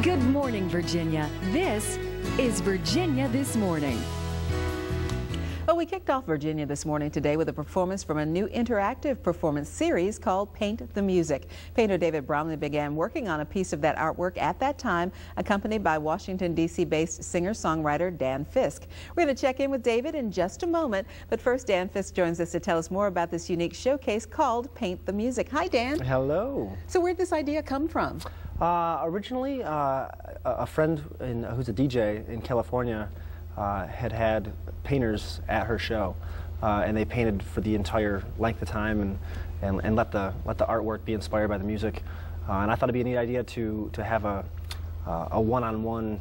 Good morning, Virginia. This is Virginia This Morning. Well, we kicked off Virginia This Morning today with a performance from a new interactive performance series called Paint the Music. Painter David Bromley began working on a piece of that artwork at that time, accompanied by Washington, D.C. based singer-songwriter Dan Fisk. We're going to check in with David in just a moment, but first Dan Fisk joins us to tell us more about this unique showcase called Paint the Music. Hi, Dan. Hello. So where'd this idea come from? Originally, a friend who's a DJ in California had painters at her show, and they painted for the entire length of time and let the artwork be inspired by the music. And I thought it'd be a neat idea to have a one-on-one,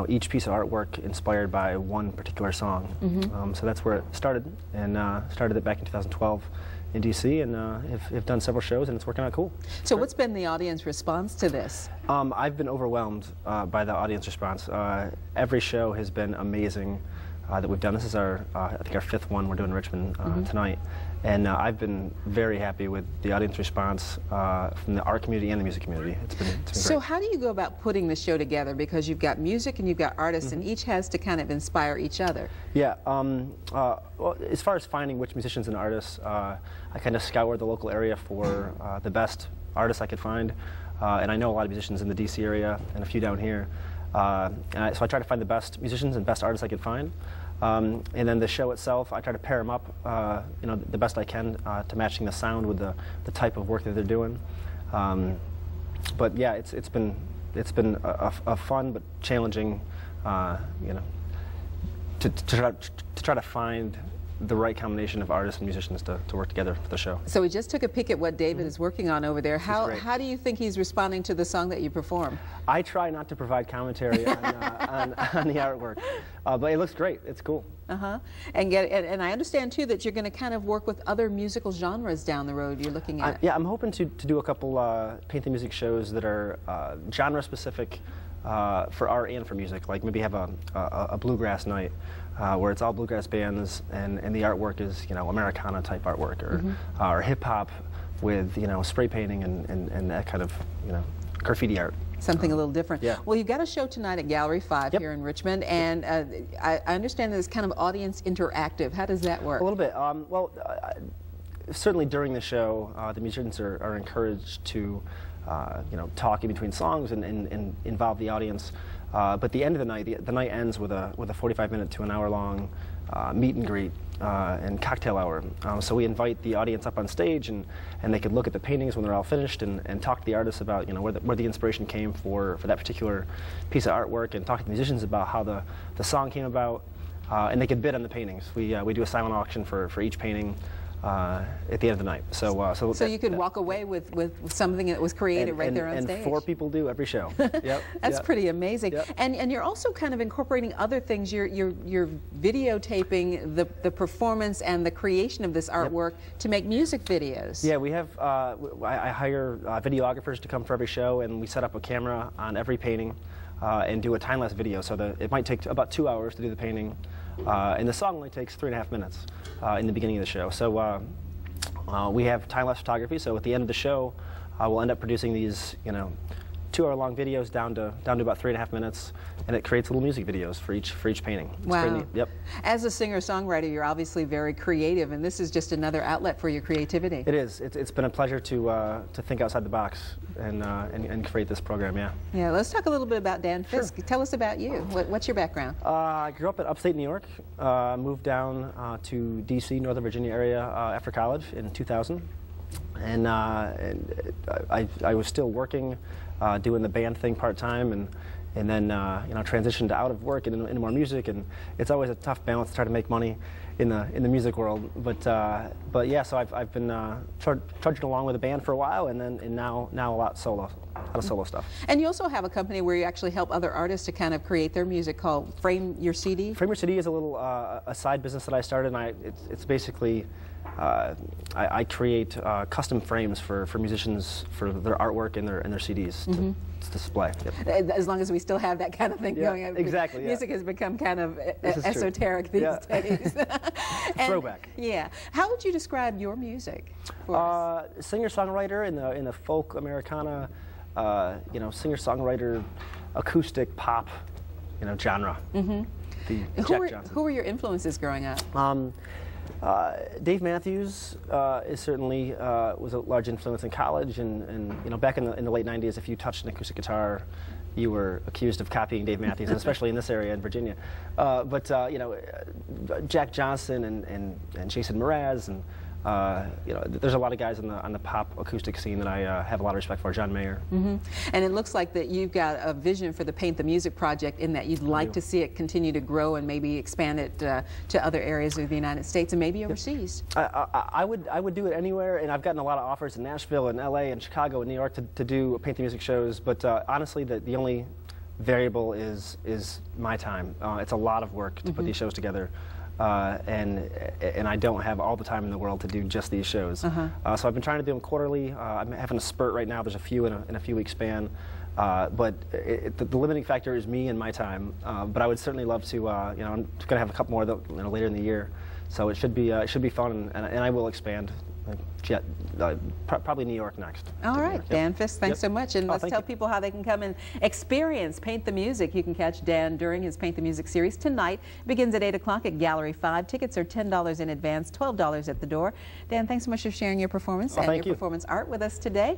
each piece of artwork inspired by one particular song. Mm-hmm. So that's where it started, and started it back in 2012 in DC, and have done several shows, and it's working out cool. So what's been the audience response to this? I've been overwhelmed by the audience response. Every show has been amazing that we've done. This is I think our fifth one we're doing in Richmond tonight. And I've been very happy with the audience response from the art community and the music community. It's been great. So how do you go about putting the show together? Because you've got music and you've got artists, and each has to kind of inspire each other. Yeah. Well, as far as finding which musicians and artists, I kind of scoured the local area for the best artists I could find. And I know a lot of musicians in the D.C. area and a few down here. So I try to find the best musicians and best artists I could find. And then the show itself, I try to pair them up, the best I can to matching the sound with the type of work that they're doing. But yeah, it's been a fun but challenging, to try to find the right combination of artists and musicians to work together for the show. So we just took a peek at what David is working on over there. How do you think he's responding to the song that you perform? I try not to provide commentary on the artwork, but it looks great. It's cool. And I understand too that you're going to kind of work with other musical genres down the road you're looking at. Yeah, I'm hoping to do a couple Paint the Music shows that are genre specific for art and for music. Like maybe have a bluegrass night where it's all bluegrass bands and the artwork is Americana type artwork, or hip hop with spray painting and that kind of graffiti art. Something a little different. Yeah. Well, you've got a show tonight at Gallery 5 here in Richmond, and I understand that it's kind of audience interactive. How does that work? A little bit. Certainly during the show, the musicians are encouraged to talk in between songs and involve the audience. But at the end of the night, the night ends with a 45-minute to an hour-long meet and greet and cocktail hour. So we invite the audience up on stage, and they can look at the paintings when they're all finished and talk to the artists about where the inspiration came for that particular piece of artwork, and talk to the musicians about how the song came about. And they can bid on the paintings. We do a silent auction for each painting at the end of the night. So you could walk away with something that was created right there on stage. And 4 people do every show. Yep. That's pretty amazing. Yep. And you're also kind of incorporating other things. You're videotaping the performance and the creation of this artwork to make music videos. Yeah, we have. I hire videographers to come for every show, and we set up a camera on every painting and do a time-lapse video. So it might take about 2 hours to do the painting. And the song only takes 3.5 minutes in the beginning of the show. So we have time-lapse photography. So at the end of the show, we'll end up producing these, 2-hour-long videos down to about 3.5 minutes, and it creates little music videos for each painting. It's wow. pretty neat. Yep. As a singer-songwriter, you're obviously very creative, and this is just another outlet for your creativity. It is. It's been a pleasure to think outside the box and create this program. Yeah. Yeah. Let's talk a little bit about Dan Fisk. Sure. Tell us about you. What's your background? I grew up in upstate New York. Moved down to D.C., Northern Virginia area after college in 2000, and I was still working, doing the band thing part-time, and then transitioned out of work and into more music, and it's always a tough balance to try to make money in the music world. But yeah, so I've been trudging along with a band for a while, and now a lot of solo stuff. And you also have a company where you actually help other artists to kind of create their music called Frame Your CD. Frame Your CD is a little a side business that I started, and it's basically I create custom frames for musicians for their artworok and their CDs to display. Yep. As long as we still have that kind of thing going on. Exactly. Music has become kind of esoteric these days. Throwback. Yeah. How would you describe your music? Singer-songwriter in the folk Americana, singer-songwriter acoustic pop, genre. Mm-hmm. Who were your influences growing up? Dave Matthews is certainly was a large influence in college, and back in the late '90s, if you touched an acoustic guitar, you were accused of copying Dave Matthews, especially in this area in Virginia. But Jack Johnson and Jason Mraz, and there's a lot of guys on the pop acoustic scene that I have a lot of respect for. John Mayer. Mm-hmm. And it looks like that you've got a vision for the Paint the Music project, in that you'd like to see it continue to grow and maybe expand it to other areas of the United States and maybe overseas. I would do it anywhere, and I've gotten a lot of offers in Nashville and LA and Chicago and New York to do Paint the Music shows, but honestly the only variable is my time. It's a lot of work to put these shows together. And I don't have all the time in the world to do just these shows. So I've been trying to do them quarterly. I'm having a spurt right now. There's a few in a few week span. But the limiting factor is me and my time. But I would certainly love to. I'm going to have a couple more later in the year. So it should be fun, and I will expand. Probably New York next. All right, Dan Fisk, thanks so much. And let's tell people how they can come and experience Paint the Music. You can catch Dan during his Paint the Music series tonight. It begins at 8 o'clock at Gallery 5. Tickets are $10 in advance, $12 at the door. Dan, thanks so much for sharing your performance and your performance art with us today.